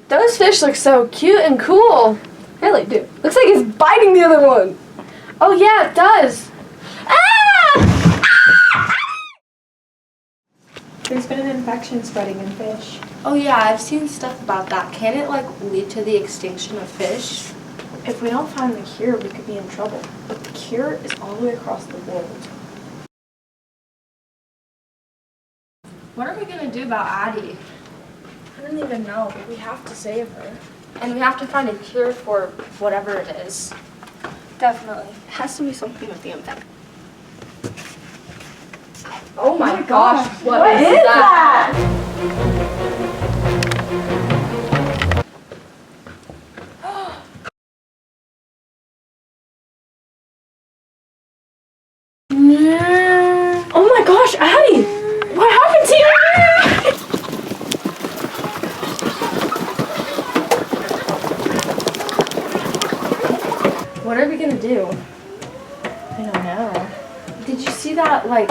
Those fish look so cute and cool. Really, dude. Looks like it's biting the other one. Oh yeah, it does. Ah! There's been an infection spreading in fish. Oh yeah, I've seen stuff about that. Can it like lead to the extinction of fish? If we don't find the cure, we could be in trouble. But the cure is all the way across the world. What are we gonna do about Addie? I don't even know, but we have to save her. And we have to find a cure for whatever it is. Definitely. It has to be something with the infection. Oh my gosh, what is that? Oh my gosh, Addie! What happened to you? What are we gonna do? I don't know. Did you see that like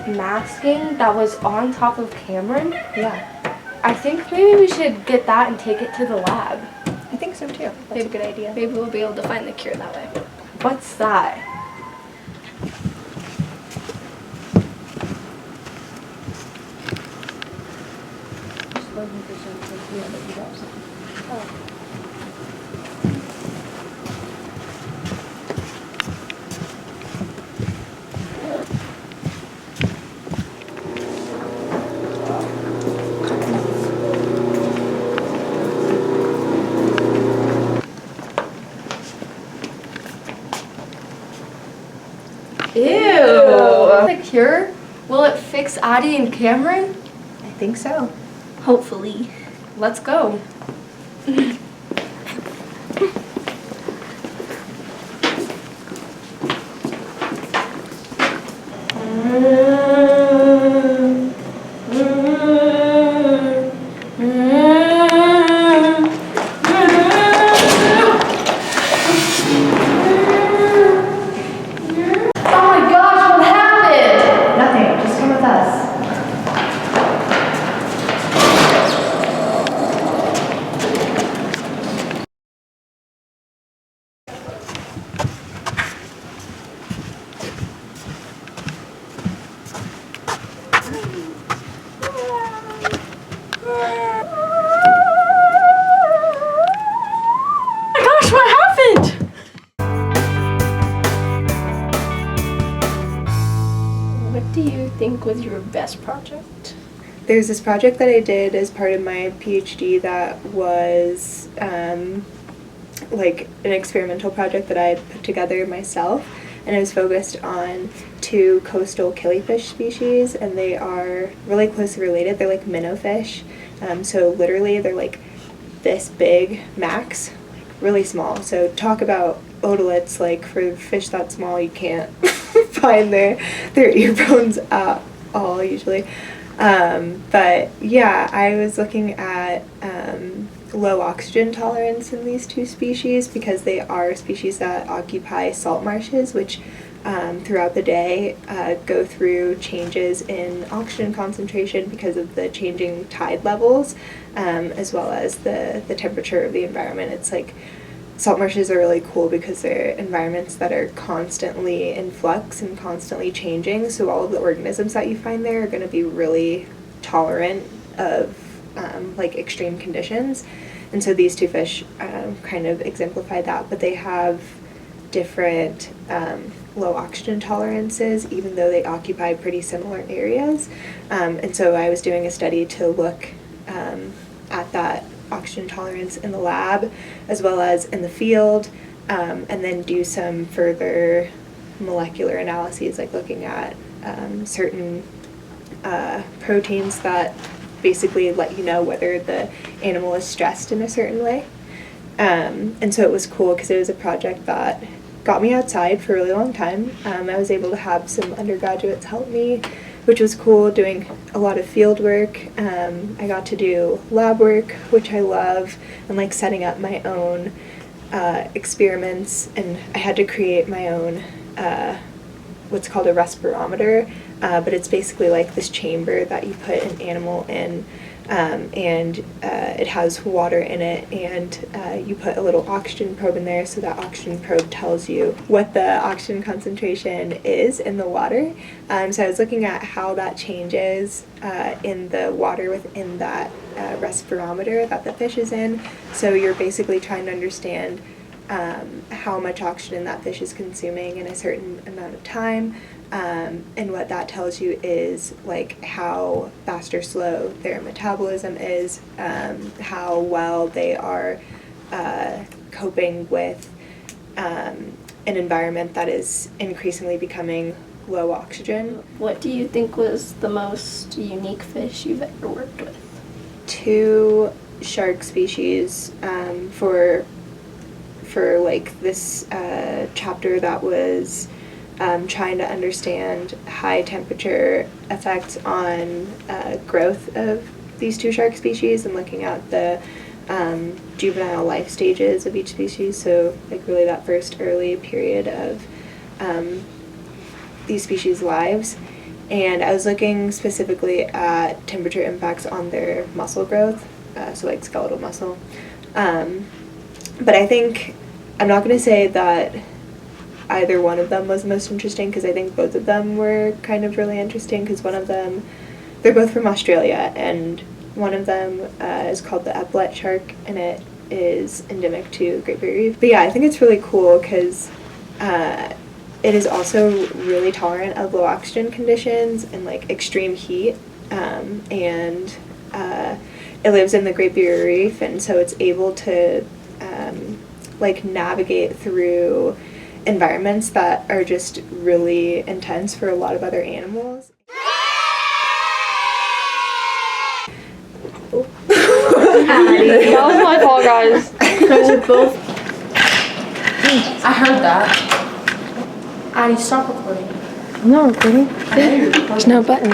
masking that was on top of Cameron? Yeah, I think maybe we should get that and take it to the lab. I think so too. That's a good idea. Maybe we'll be able to find the cure that way. What's that? Ew! The cure? Will it fix Addie and Cameron? I think so. Hopefully. Let's go. What do you think was your best project? There's this project that I did as part of my PhD that was like an experimental project that I had put together myself, and it was focused on two coastal killifish species, and they are really closely related. They're like minnowfish, so literally they're like this big max, like really small. So talk about otoliths, like for fish that small you can't find their ear bones at all usually. But yeah, I was looking at low oxygen tolerance in these two species because they are species that occupy salt marshes, which throughout the day go through changes in oxygen concentration because of the changing tide levels, as well as the temperature of the environment. It's like salt marshes are really cool because they're environments that are constantly in flux and constantly changing, so all of the organisms that you find there are going to be really tolerant of like extreme conditions. And so these two fish kind of exemplify that, but they have different low oxygen tolerances even though they occupy pretty similar areas. And so I was doing a study to look at that oxygen tolerance in the lab as well as in the field, and then do some further molecular analyses, like looking at certain proteins that basically let you know whether the animal is stressed in a certain way. And so it was cool because it was a project that got me outside for a really long time. I was able to have some undergraduates help me, which was cool, doing a lot of field work. I got to do lab work, which I love, and like setting up my own experiments, and I had to create my own what's called a respirometer, but it's basically like this chamber that you put an animal in, and it has water in it, and you put a little oxygen probe in there, so that oxygen probe tells you what the oxygen concentration is in the water. So I was looking at how that changes in the water within that respirometer that the fish is in. So you're basically trying to understand how much oxygen that fish is consuming in a certain amount of time. And what that tells you is like how fast or slow their metabolism is, how well they are coping with an environment that is increasingly becoming low oxygen. What do you think was the most unique fish you've ever worked with? 2 shark species for like this chapter that was trying to understand high temperature effects on growth of these 2 shark species and looking at the juvenile life stages of each species, so like really that first early period of these species' lives. And I was looking specifically at temperature impacts on their muscle growth, so like skeletal muscle. But I think I'm not going to say that either one of them was the most interesting, because I think both of them were kind of really interesting, because one of them, they're both from Australia, and one of them is called the epaulet shark, and it is endemic to Great Barrier Reef. But yeah, I think it's really cool because it is also really tolerant of low oxygen conditions and like extreme heat, and it lives in the Great Barrier Reef, and so it's able to like navigate through environments that are just really intense for a lot of other animals. That was my fault, guys. You guys are both. I heard that. Addie, stop recording. I'm not recording. I know you're recording. There's no button.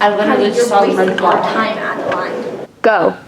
I literally just saw the red bar. Time at the line. Go.